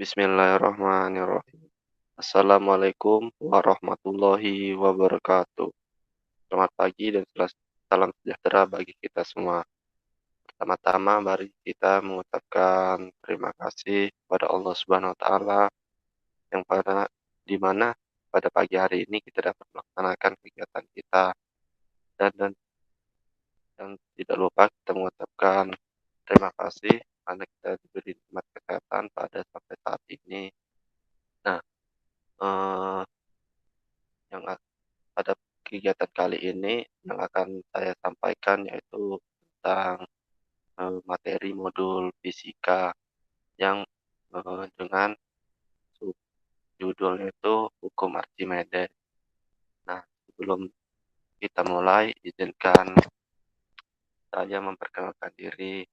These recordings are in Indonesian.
Bismillahirrahmanirrahim. Assalamualaikum warahmatullahi wabarakatuh. Selamat pagi dan salam sejahtera bagi kita semua. Pertama-tama mari kita mengucapkan terima kasih kepada Allah Subhanahu wa taala yang di mana pada pagi hari ini kita dapat melaksanakan kegiatan kita dan tidak lupa kita mengucapkan terima kasih karena kita diberi nikmat kesehatan pada sampai saat ini. Nah, eee, yang pada kegiatan kali ini yang akan saya sampaikan yaitu tentang, materi modul fisika yang, dengan judulnya itu Hukum Archimedes. Nah, sebelum kita mulai izinkan saya memperkenalkan diri,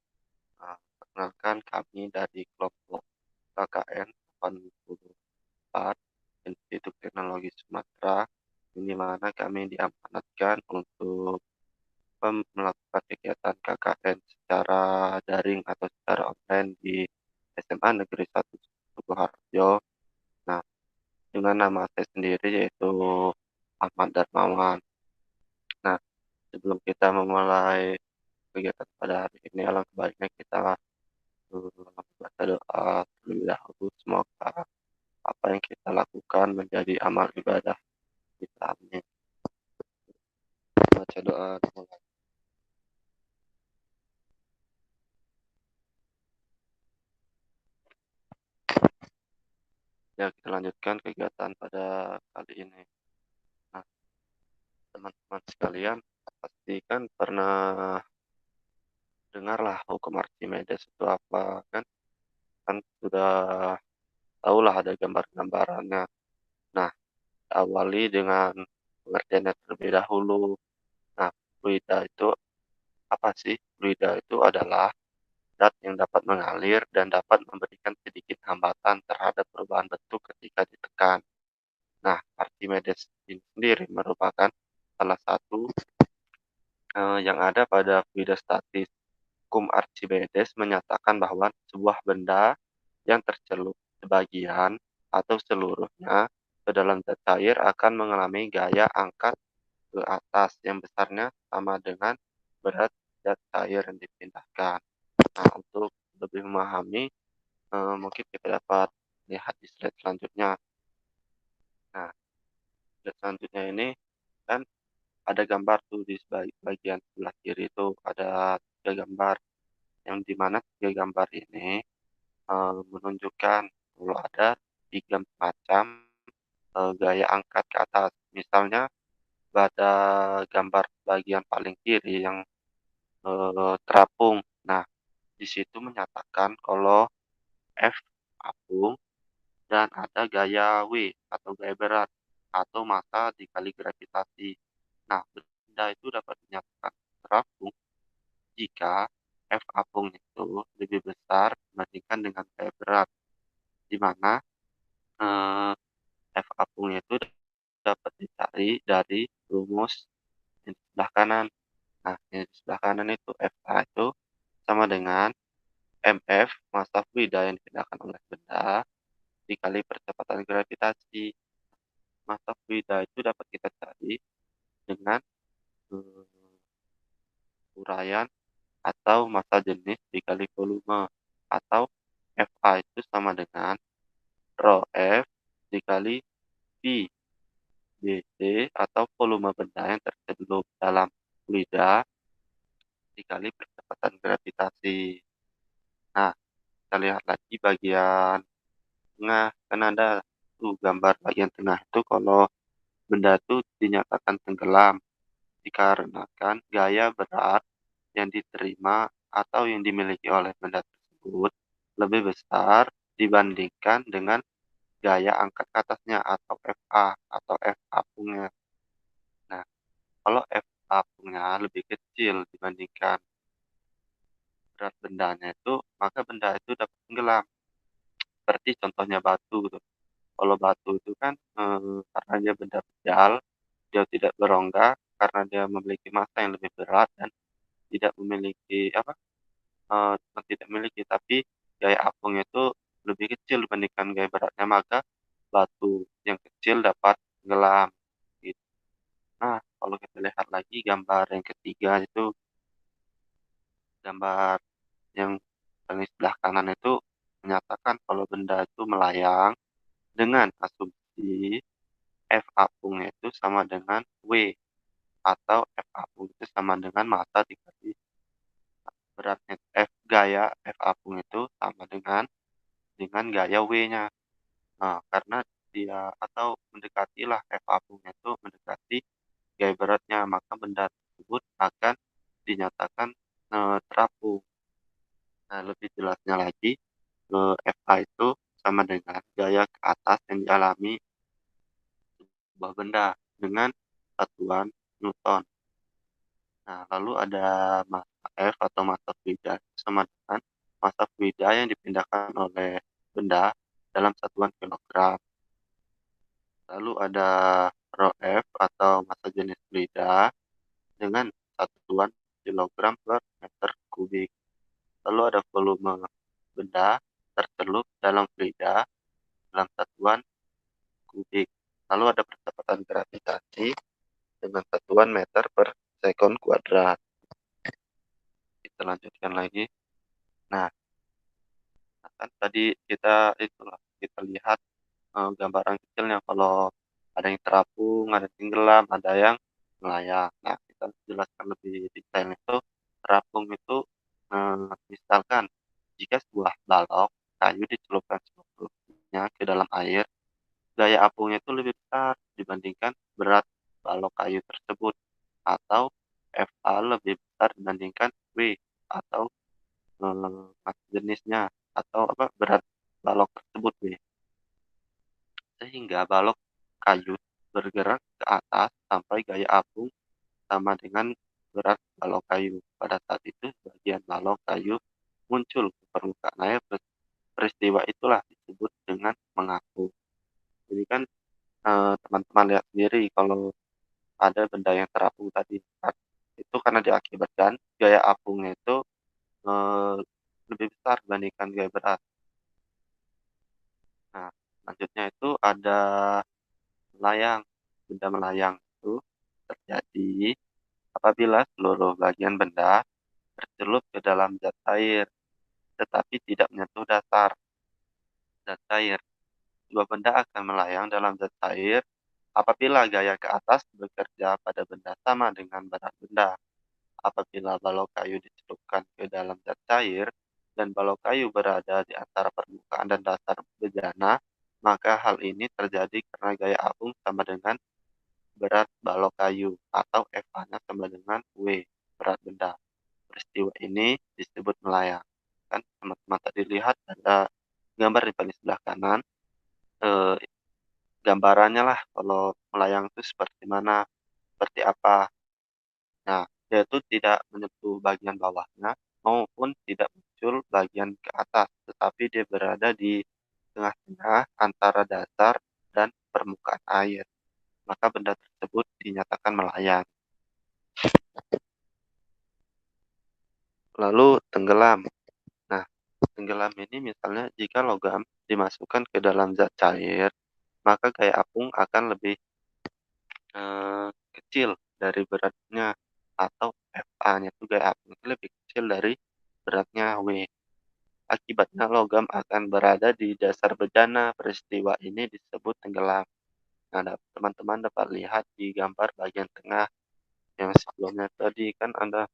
perkenalkan kami dari kelompok KKN 84 Institut Teknologi Sumatera, di mana kami diamanatkan untuk melakukan kegiatan KKN secara daring atau secara online di SMA Negeri 1 Sukoharjo. Nah, dengan nama saya sendiri yaitu Ahmad Darmawan. Nah, sebelum kita memulai kegiatan pada hari ini, alangkah baiknya kita membaca doa terlebih dahulu. Semoga apa yang kita lakukan menjadi amal ibadah kita. Amin. Baca doa dimulai. Ya, kita lanjutkan kegiatan pada kali ini. Nah, teman-teman sekalian, pasti kan pernah dengarlah hukum Archimedes itu apa kan? Kan sudah tahulah ada gambar-gambarannya. Nah, awali dengan pengertiannya terlebih dahulu. Nah, fluida itu apa sih? Fluida itu adalah zat yang dapat mengalir dan dapat memberikan sedikit hambatan terhadap perubahan bentuk ketika ditekan. Nah, Archimedes ini sendiri merupakan salah satu yang ada pada fluida statis. Hukum Archimedes menyatakan bahwa sebuah benda yang tercelup sebagian atau seluruhnya ke dalam zat cair akan mengalami gaya angkat ke atas yang besarnya sama dengan berat zat cair yang dipindahkan. Nah, untuk lebih memahami, mungkin kita dapat lihat di slide selanjutnya. Nah, slide selanjutnya ini kan ada gambar tuh di bagian sebelah kiri itu ada 3 gambar, yang di mana 3 gambar ini menunjukkan kalau ada 3 macam, gaya angkat ke atas. Misalnya pada gambar bagian paling kiri yang, terapung. Nah, di situ menyatakan kalau F apung dan ada gaya W atau gaya berat atau massa dikali gravitasi. Nah, benda itu dapat dinyatakan terapung jika F apung itu lebih besar dibandingkan dengan gaya berat, di mana eh, F apungnya itu dapat dicari dari rumus yang di sebelah kanan. Nah, yang di sebelah kanan itu FA itu sama dengan MF, massa fluida yang dipindahkan oleh benda, dikali percepatan gravitasi. Massa fluida itu dapat kita cari dengan uraian atau massa jenis dikali volume, atau FA itu sama dengan rho F dikali V BC atau volume benda yang tercelup dalam fluida dikali percepatan gravitasi. Nah, kita lihat lagi bagian tengah, kan ada tuh gambar bagian tengah itu kalau benda itu dinyatakan tenggelam dikarenakan gaya berat yang diterima atau yang dimiliki oleh benda tersebut lebih besar dibandingkan dengan gaya angkat ke atasnya atau FA atau F apungnya. Nah, kalau F apungnya lebih kecil dibandingkan berat bendanya itu, maka benda itu dapat tenggelam. Seperti contohnya batu gitu. Kalau batu itu kan karena dia benda kecil, dia tidak berongga karena dia memiliki massa yang lebih berat dan tidak memiliki apa, bukan tidak memiliki tapi gaya apungnya itu lebih kecil dibandingkan gaya beratnya, maka batu yang kecil dapat tenggelam, gitu. Nah, kalau kita lihat lagi gambar yang ketiga itu, gambar yang paling sebelah kanan itu menyatakan kalau benda itu melayang dengan asumsi F apungnya itu sama dengan W, atau F apung itu sama dengan massa dikali beratnya. F apung itu sama dengan gaya W-nya. Nah, karena dia atau mendekatilah F apungnya itu mendekati gaya beratnya, maka benda tersebut akan dinyatakan terapung. Nah, lebih jelasnya lagi, Fa itu sama dengan gaya ke atas yang dialami sebuah benda dengan satuan Newton. Nah, lalu ada massa F atau massa fluida sama dengan massa fluida yang dipindahkan oleh benda dalam satuan kilogram. Lalu ada rho F atau massa jenis fluida dengan satuan kilogram per meter kubik. Lalu ada volume benda tercelup dalam fluida dalam satuan kubik. Lalu ada percepatan gravitasi dengan satuan meter per sekon kuadrat. Kita lanjutkan lagi. Nah, kan tadi kita lihat gambaran kecilnya kalau ada yang terapung, ada yang tenggelam, ada yang melayang. Nah, kita jelaskan lebih detail itu. Terapung itu misalkan jika sebuah balok kayu dicelupkan seluruhnya ke dalam air, gaya apungnya itu lebih besar dibandingkan berat balok kayu tersebut, atau Fa lebih besar dibandingkan W, atau jenisnya, atau berat balok tersebut W. Sehingga balok kayu bergerak ke atas sampai gaya apung sama dengan berat balok kayu. Pada saat itu bagian balok kayu muncul ke permukaan air. Peristiwa itulah disebut dengan mengapung. Jadi kan teman-teman lihat sendiri kalau ada benda yang terapung tadi, itu karena diakibatkan gaya apungnya itu eee, lebih besar dibandingkan gaya berat. Nah, selanjutnya itu ada melayang. Benda melayang itu terjadi apabila seluruh bagian benda tercelup ke dalam zat air, tetapi tidak menyentuh dasar zat air. Sebuah benda akan melayang dalam zat air apabila gaya ke atas bekerja pada benda sama dengan berat benda. Apabila balok kayu dicelupkan ke dalam zat cair dan balok kayu berada di antara permukaan dan dasar bejana, maka hal ini terjadi karena gaya apung sama dengan berat balok kayu, atau Fa-nya sama dengan W, berat benda. Peristiwa ini disebut melayang. Kan teman-teman tadi lihat ada gambar di paling sebelah kanan, eh, gambarannya lah kalau melayang itu seperti mana, seperti apa. Nah, dia itu tidak menyentuh bagian bawahnya maupun tidak muncul bagian ke atas, tetapi dia berada di tengah-tengah antara dasar dan permukaan air. Maka benda tersebut dinyatakan melayang. Lalu tenggelam. Nah, tenggelam ini misalnya jika logam dimasukkan ke dalam zat cair, maka gaya apung akan lebih kecil dari beratnya, atau Fa-nya itu gaya apung itu lebih kecil dari beratnya W. Akibatnya logam akan berada di dasar bejana. Peristiwa ini disebut tenggelam. Nah, teman-teman dapat lihat di gambar bagian tengah yang sebelumnya tadi kan ada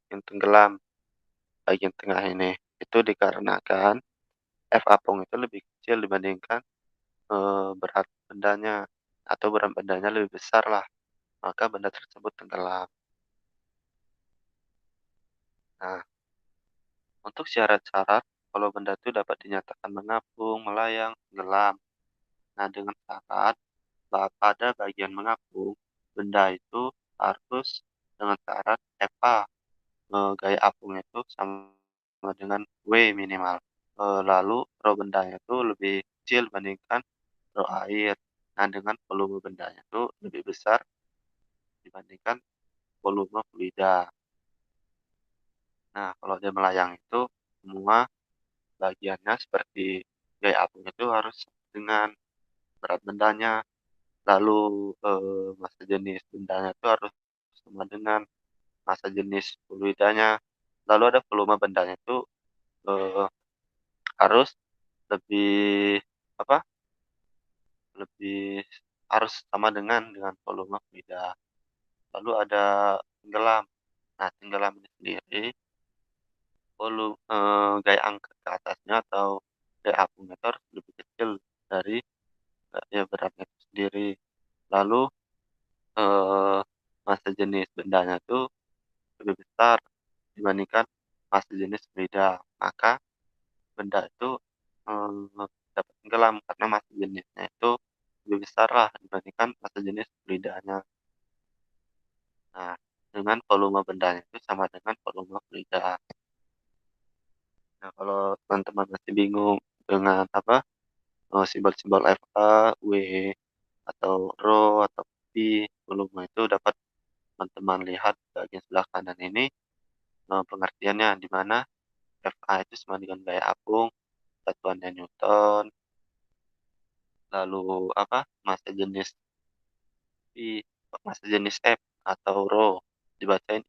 yang tenggelam bagian tengah ini. Itu dikarenakan F apung itu lebih kecil dibandingkan berat bendanya, atau berat bendanya lebih besar lah, maka benda tersebut tenggelam. Nah, untuk syarat-syarat kalau benda itu dapat dinyatakan mengapung, melayang, tenggelam. Nah, dengan syarat pada bagian mengapung, benda itu harus dengan syarat Fa, gaya apungnya itu sama dengan W minimal. Lalu rho bendanya itu lebih kecil dibandingkan rho air. Nah, dengan volume bendanya itu lebih besar dibandingkan volume fluida. Nah, kalau dia melayang itu semua bagiannya seperti gaya apung itu harus dengan berat bendanya, lalu, massa jenis bendanya itu harus sama dengan massa jenis fluidanya, lalu ada volume bendanya itu, eee, harus lebih apa, lebih harus sama dengan volume fluida. Lalu ada tenggelam. Nah, tenggelam ini sendiri gaya angkat ke atasnya atau gaya apungnya itu harus lebih kecil dari ya beratnya itu sendiri. Lalu, eee, massa jenis bendanya itu lebih besar dibandingkan massa jenis fluida. Maka benda itu, dapat tenggelam karena massa jenisnya itu lebih besar lah dibandingkan massa jenis fluidanya. Nah, dengan volume bendanya itu sama dengan volume fluida. Nah, kalau teman-teman masih bingung dengan apa, simbol-simbol Fa, W, atau Rho, atau Pi, volume itu dapat teman-teman lihat bagian sebelah kanan ini, pengertiannya di mana Fa itu sama dengan gaya apung, satuannya Newton, lalu apa, massa jenis F atau Rho, dibaca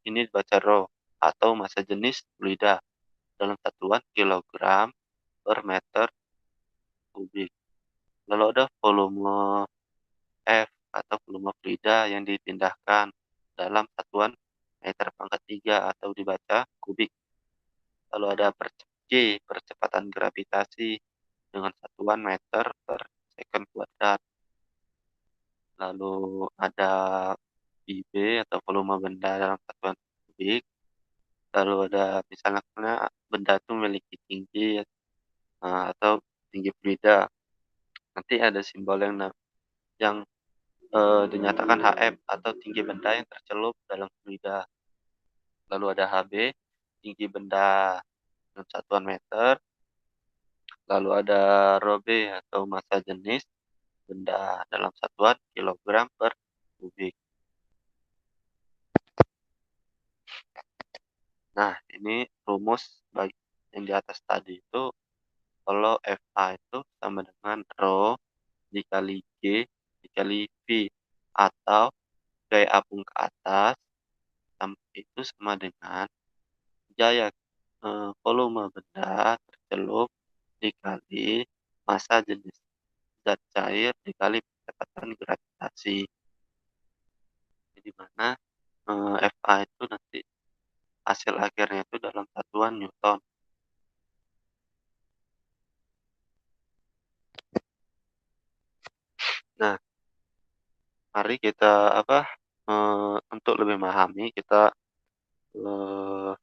Rho, atau massa jenis fluida dalam satuan kilogram per meter kubik. Lalu ada volume F atau volume fluida yang dipindahkan dalam satuan meter pangkat 3 atau dibaca kubik. Lalu ada G, percepatan gravitasi dengan satuan meter per second kuadrat. Lalu ada VB atau volume benda dalam satuan kubik. Lalu ada misalnya benda itu memiliki tinggi atau tinggi fluida. Nanti ada simbol yang dinyatakan HF atau tinggi benda yang tercelup dalam fluida. Lalu ada HB, tinggi benda dalam satuan meter. Lalu ada ρB atau massa jenis benda dalam satuan kilogram per kubik. Nah, ini rumus yang di atas tadi itu kalau Fa itu sama dengan Rho dikali G dikali V, atau gaya apung ke atas itu sama dengan gaya volume benda tercelup dikali massa jenis zat cair dikali percepatan gravitasi. Di mana Fa itu nanti hasil akhirnya itu dalam satuan Newton. Nah, mari kita untuk lebih memahami kita eee,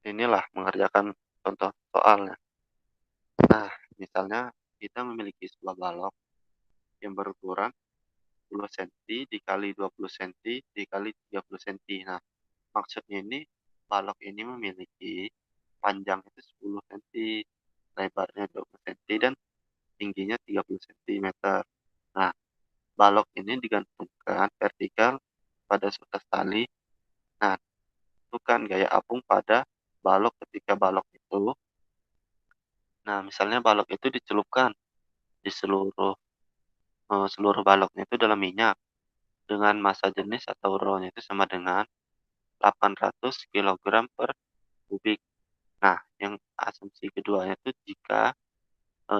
inilah mengerjakan contoh soalnya. Nah, misalnya kita memiliki sebuah balok yang berukuran 10 senti dikali 20 senti dikali 30 senti. Nah, maksudnya ini balok ini memiliki panjang itu 10 senti, lebarnya 20 senti, dan tingginya 30 sentimeter. Nah, balok ini digantungkan vertikal pada sutas tali. Nah, tentukan gaya apung pada balok ketika balok itu. Nah, misalnya balok itu dicelupkan di seluruh baloknya itu dalam minyak dengan massa jenis atau Rho-nya itu sama dengan 800 kilogram per kubik. Nah, yang asumsi keduanya itu jika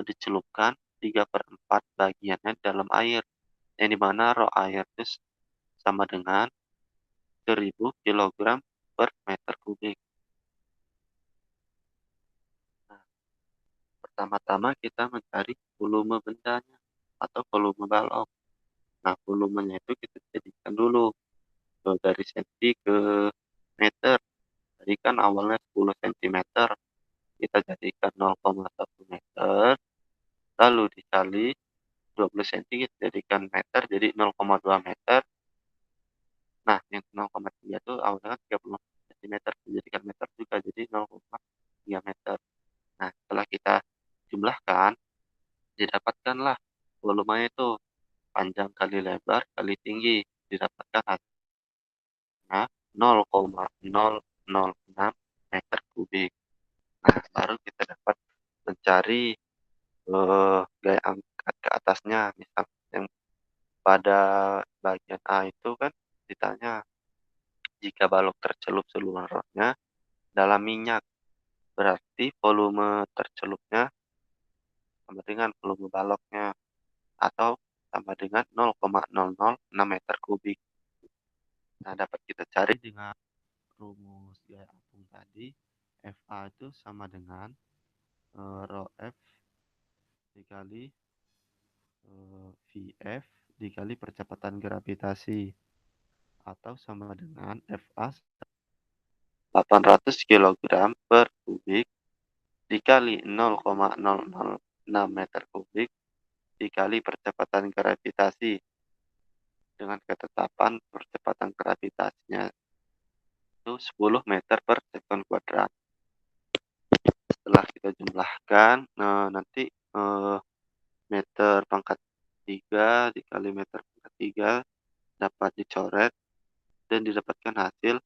dicelupkan 3/4 bagiannya dalam air, yang dimana Rho air itu sama dengan 1000 kilogram per meter kubik. Nah, pertama-tama kita mencari volume bendanya atau volume balok. Nah, volumenya itu kita jadikan dulu dari senti ke meter. Tadi kan awalnya 10 cm, kita jadikan 0,1 meter, lalu dikali 20 cm kita jadikan meter, jadi 0,2 meter. Nah, yang 0,3 itu awalnya kan 30 cm, dijadikan meter juga, jadi 0,3 meter. Nah, setelah kita jumlahkan, didapatkanlah volumenya itu panjang kali lebar kali tinggi, didapatkan hasilnya 0,006 meter kubik. Nah, baru kita dapat mencari, gaya angkat ke atasnya. Misal yang pada bagian A itu kan ditanya, jika balok tercelup seluruhnya dalam minyak, berarti volume tercelupnya sama dengan volume baloknya atau sama dengan 0,006 meter kubik. Nah, dapat kita cari dengan rumus gaya apung tadi. FA itu sama dengan rho F dikali VF dikali percepatan gravitasi, atau sama dengan FA 800 kg per kubik dikali 0,006 meter kubik dikali percepatan gravitasi, dengan ketetapan percepatan gravitasinya itu 10 meter per sekon kuadrat. Setelah kita jumlahkan, nanti meter pangkat 3 dikali meter pangkat 3 dapat dicoret dan didapatkan hasil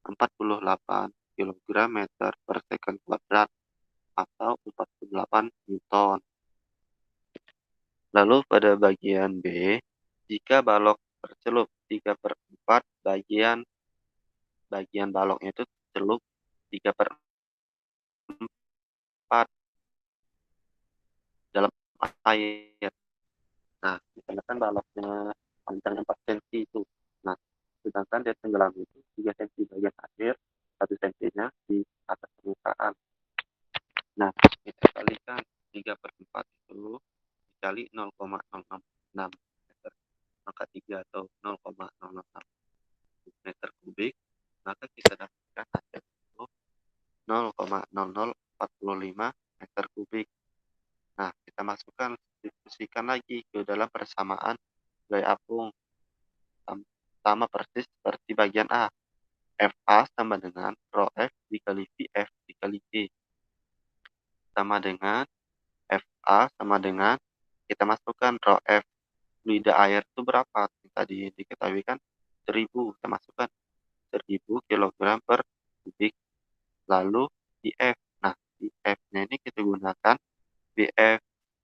48 kg meter per sekon kuadrat atau 48 Newton. Lalu pada bagian B, jika balok tercelup 3/4 bagian baloknya itu tercelup 3/4 dalam air. Nah, misalkan baloknya panjang 4 cm itu. Nah, sedangkan dia tenggelam itu 3 cm bagian akhir, 1 cm-nya di atas permukaan. Nah, kita kalikan 3/4 itu dikali 0,066 meter maka 3 atau 0,066 meter kubik, maka kita dapatkan hasil itu 0,0045 meter kubik. Nah, kita masukkan, diskusikan lagi ke dalam persamaan gaya apung. Sama persis seperti bagian A. FA sama dengan rho F dikali VF dikali G. Sama dengan FA sama dengan, kita masukkan rho F. Fluida air itu berapa? Tadi diketahui kan 1000. Kita masukkan 1000 kg per kubik. Lalu VF. Nah, VF-nya ini kita gunakan VF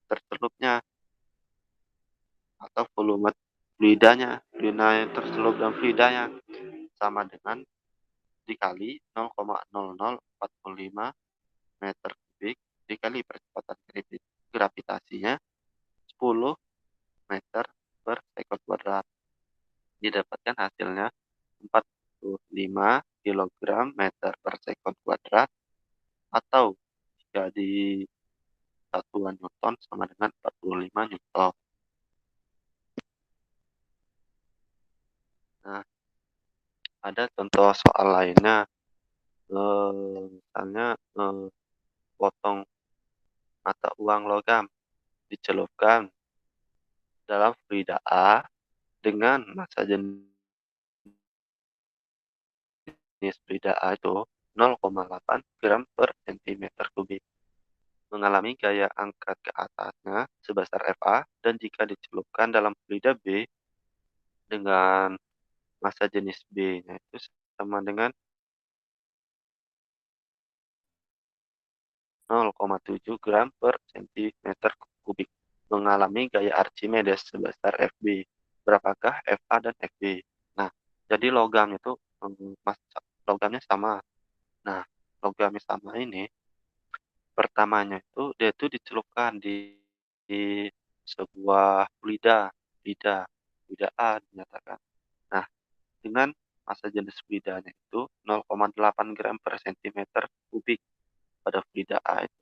tercelupnya atau volume fluidanya, fluida yang tercelup dalam fluidanya, sama dengan dikali 0,0045 meter kubik dikali percepatan gravitasinya 10 meter per sekon kuadrat. Didapatkan hasilnya 45 kg meter per sekon kuadrat, atau jika di satuan Newton sama dengan 45 Newton. Nah, ada contoh soal lainnya, misalnya potong mata uang logam dicelupkan dalam fluida A dengan massa jenis fluida A itu 0,8 gram per centimeter kubik. Mengalami gaya angkat ke atasnya sebesar FA, dan jika dicelupkan dalam fluida B dengan massa jenis B-nya itu sama dengan 0,7 gram per centimeter kubik. Mengalami gaya Archimedes sebesar FB. Berapakah FA dan FB? Nah, jadi logam itu logamnya sama. Nah, logamnya sama ini, pertamanya itu dia itu dicelupkan di sebuah fluida A dinyatakan. Nah, dengan massa jenis fluidanya itu 0,8 gram per centimeter kubik pada fluida A itu.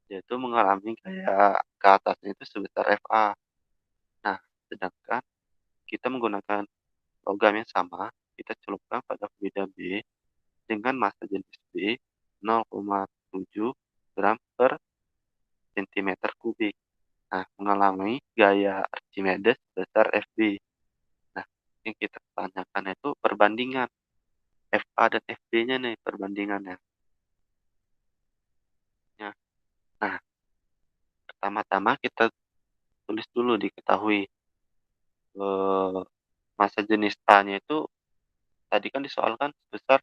Dia itu mengalami gaya ke atasnya itu sebesar FA. Nah, sedangkan kita menggunakan logam yang sama, kita celupkan pada fluida B dengan massa jenis B 0,7 gram per centimeter kubik. Nah, mengalami gaya Archimedes sebesar FB. Nah, yang kita tanyakan itu perbandingan FA dan FB-nya nih, perbandingannya. Ya. Nah, pertama-tama kita tulis dulu, diketahui massa jenis A-nya itu tadi kan disoalkan sebesar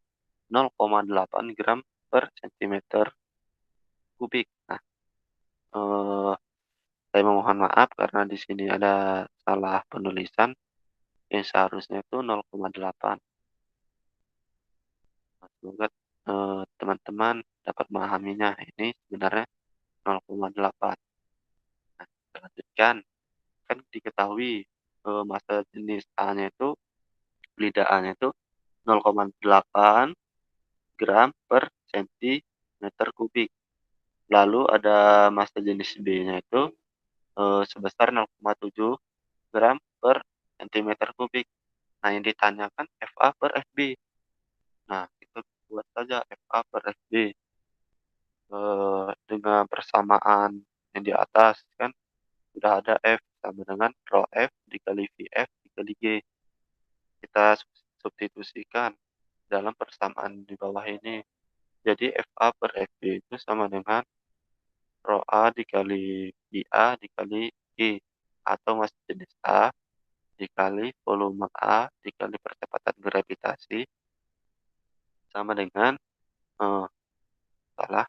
0,8 gram per centimeter kubik. Nah, eee, saya memohon maaf karena di sini ada salah penulisan yang seharusnya itu 0,8. Semoga, teman-teman dapat memahaminya. Ini sebenarnya 0,8. Nah, kita lanjutkan. Kan diketahui, massa jenis A-nya itu, lidah A-nya itu 0,8 gram per sentimeter kubik. Lalu ada massa jenis B-nya itu, sebesar 0,7 gram per sentimeter kubik. Nah, yang ditanyakan FA per FB. Nah, kita buat saja FA per FB, dengan persamaan yang di atas kan sudah ada F sama dengan rho F dikali VF dikali G. Kita substitusikan dalam persamaan di bawah ini. Jadi FA per FB itu sama dengan rho A dikali VA dikali G, atau massa jenis A dikali volume A dikali percepatan gravitasi sama dengan, eee, salah,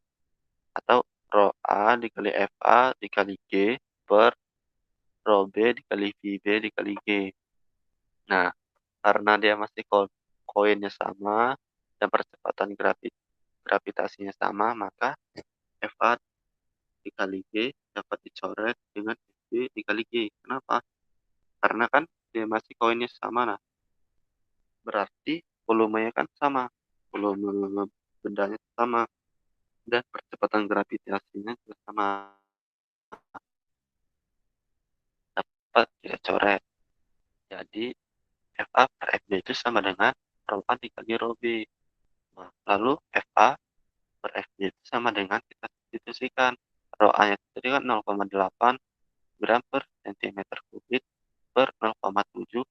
atau rho A dikali FA dikali G per rho B dikali VB dikali G. Nah, karena dia masih koinnya sama dan percepatan gravitasinya sama, maka FA dikali G dapat dicoret dengan FB dikali G. Kenapa? Karena kan dia masih koinnya sama. Nah, berarti volumenya kan sama, volume bendanya sama dan percepatan gravitasinya juga sama, dapat kita coret. Jadi FA per FB itu sama dengan rho A dikali rho B. Nah, lalu FA per FB itu sama dengan kita substitusikan. Rho A-nya tadi kan 0,8 gram per sentimeter kubik per 0,7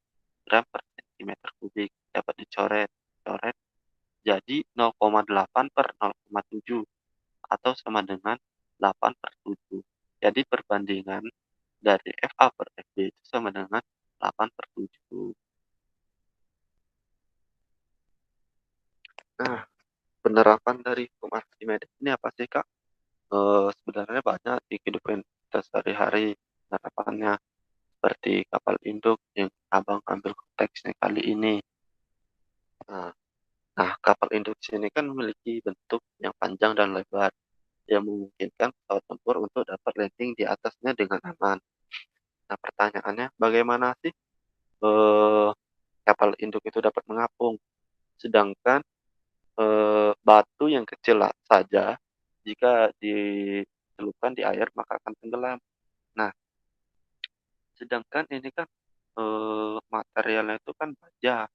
gram per sentimeter kubik. Dapat dicoret. Coret jadi 0,8 per 0,7 atau sama dengan 8 per 7. Jadi perbandingan dari FA per FB itu sama dengan 8 per 7. Nah, penerapan dari hukum Archimedes ini apa sih, Kak? Sebenarnya banyak di kehidupan kita sehari-hari penerapannya, seperti kapal induk yang Abang ambil konteksnya kali ini. Nah nah, kapal induk sini kan memiliki bentuk yang panjang dan lebar, yang memungkinkan pesawat tempur untuk dapat landing di atasnya dengan aman. Nah, pertanyaannya bagaimana sih, eee, kapal induk itu dapat mengapung? Sedangkan, batu yang kecil saja jika dicelupkan di air maka akan tenggelam. Nah, sedangkan ini kan, materialnya itu kan baja,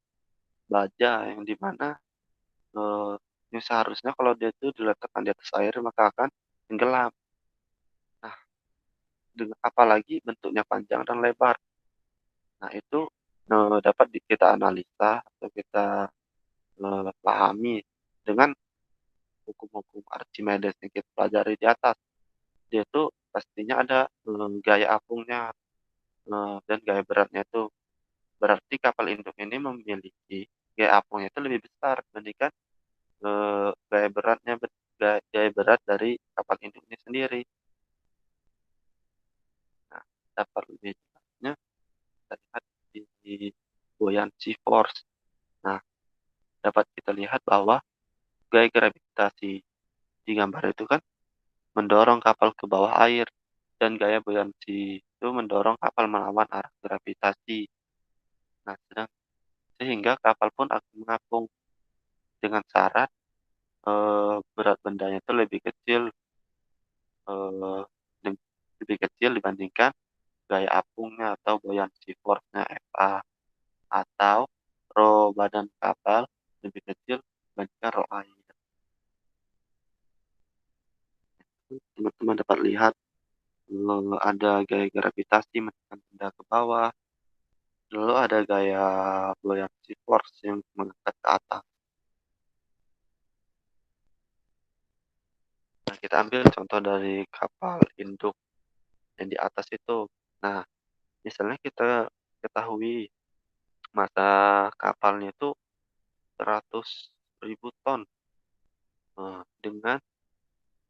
baja yang di mana, eee, yang seharusnya kalau dia itu diletakkan di atas air maka akan tenggelam. Nah, apalagi bentuknya panjang dan lebar. Nah, itu, dapat kita analisa atau kita, pahami dengan hukum-hukum Archimedes yang kita pelajari di atas. Dia itu pastinya ada, gaya apungnya, dan gaya beratnya itu. Berarti kapal induk ini memiliki gaya apungnya itu lebih besar dibandingkan, gaya beratnya gaya berat dari kapal induk ini sendiri. Nah, dapat lebih jelasnya kita lihat di buoyancy force. Nah, dapat kita lihat bahwa gaya gravitasi di gambar itu kan mendorong kapal ke bawah air dan gaya buoyancy itu mendorong kapal melawan arah gravitasi. Nah, sehingga kapal pun akan mengapung dengan syarat, berat bendanya itu eee, lebih kecil dibandingkan gaya apungnya atau buoyancy force-nya FA, atau rho badan kapal lebih kecil dibandingkan rho air. Teman-teman dapat lihat, ada gaya gravitasi menekan benda ke bawah, lalu ada gaya buoyancy force yang mengangkat ke atas. Nah, kita ambil contoh dari kapal induk yang di atas itu. Nah, misalnya kita ketahui massa kapalnya itu 100.000 ton, dengan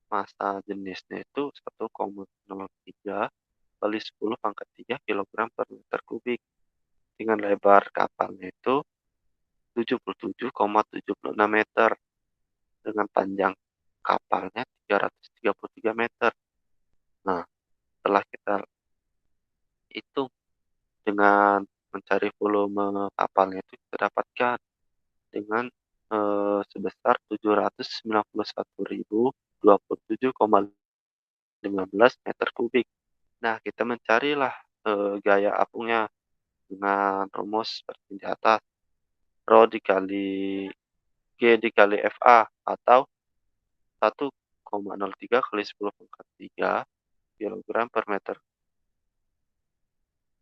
massa jenisnya itu 1,03 kali 10 pangkat 3 kilogram per meter kubik. Dengan lebar kapalnya itu 77,76 meter. Dengan panjang kapalnya 333 meter. Nah, setelah kita hitung dengan mencari volume kapalnya itu kita dapatkan dengan sebesar 791.027,15 meter kubik. Nah, kita mencarilah gaya apungnya dengan rumus seperti di atas. Rho dikali G dikali FA atau 1,03 kali 10 pangkat 3 kilogram per meter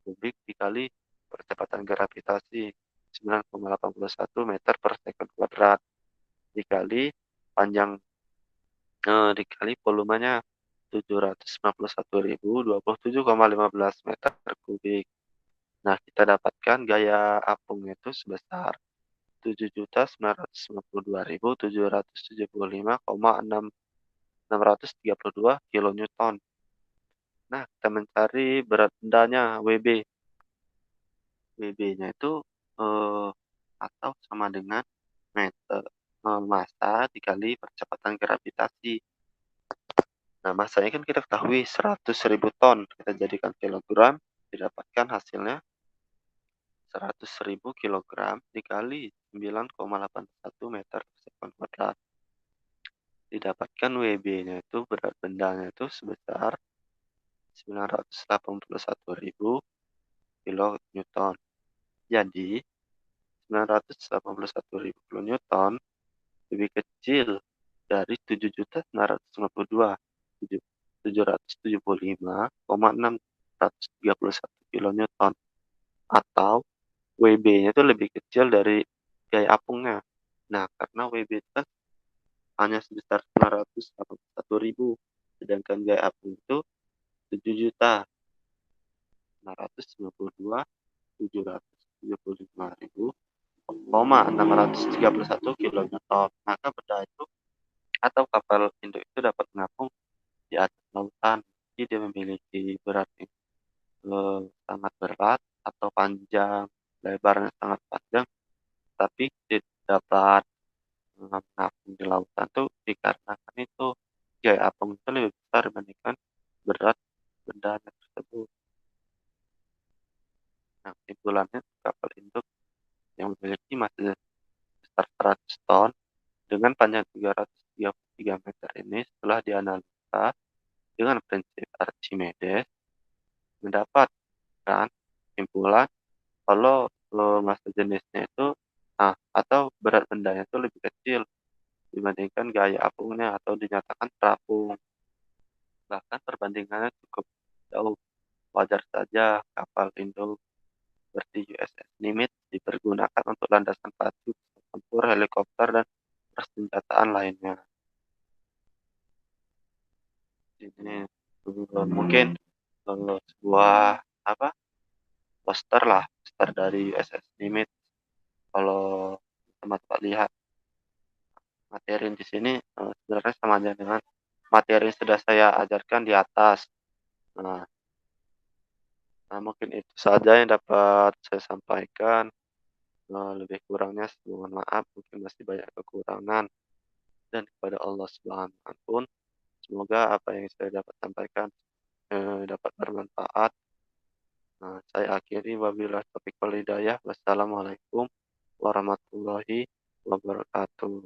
kubik dikali percepatan gravitasi 9,81 meter per sekund kuadrat dikali panjang dikali volumenya 791.027,15 meter kubik. Nah, kita dapatkan gaya apungnya itu sebesar 7.992.775,632 kilonewton. Nah, kita mencari berat bendanya WB. WB-nya itu atau sama dengan meter massa dikali percepatan gravitasi. Nah, massanya kan kita ketahui 100.000 ton. Kita jadikan kilogram, didapatkan hasilnya 100.000 kilogram dikali 9,81 meter per sekund kuadrat. Didapatkan WB-nya itu berat bendanya itu sebesar 981.000 kilonewton. Jadi 981.000 kilonewton lebih kecil dari 7.775,631 kilonewton atau WB-nya itu lebih kecil dari gaya apungnya. Nah, karena WB itu kan hanya sebesar 981.000, sedangkan gaya apung itu 7.992.775.631 kilonewton. Maka benda itu atau kapal induk itu dapat mengapung di atas lautan. Jadi dia memiliki berat yang sangat berat atau panjang, lebarnya sangat panjang, tapi tidak dapat mengapung di lautan itu dikarenakan itu gaya apung itu lebih besar dibandingkan berat benda tersebut. Nah, kesimpulannya kapal induk yang memiliki massa besar 100 ton dengan panjang 333 meter ini setelah dianalisa dengan prinsip Archimedes mendapatkan kesimpulan kalau massa jenisnya itu atau berat bendanya itu lebih kecil dibandingkan gaya apungnya atau dinyatakan terapung. Bahkan perbandingannya cukup jauh. Wajar saja kapal induk seperti USS Nimitz dipergunakan untuk landasan pacu, tempur, helikopter, dan persenjataan lainnya. Ini mungkin sebuah poster lah, poster dari USS Nimitz. Kalau teman-teman lihat materi di sini sebenarnya sama aja dengan materi yang sudah saya ajarkan di atas. Nah, mungkin itu saja yang dapat saya sampaikan. Lebih kurangnya mohon maaf, mungkin masih banyak kekurangan. Dan kepada Allah Subhanahu wa pun, semoga apa yang saya dapat sampaikan dapat bermanfaat. Saya akhiri wabillahi taufiq wal hidayah. Wassalamualaikum warahmatullahi wabarakatuh.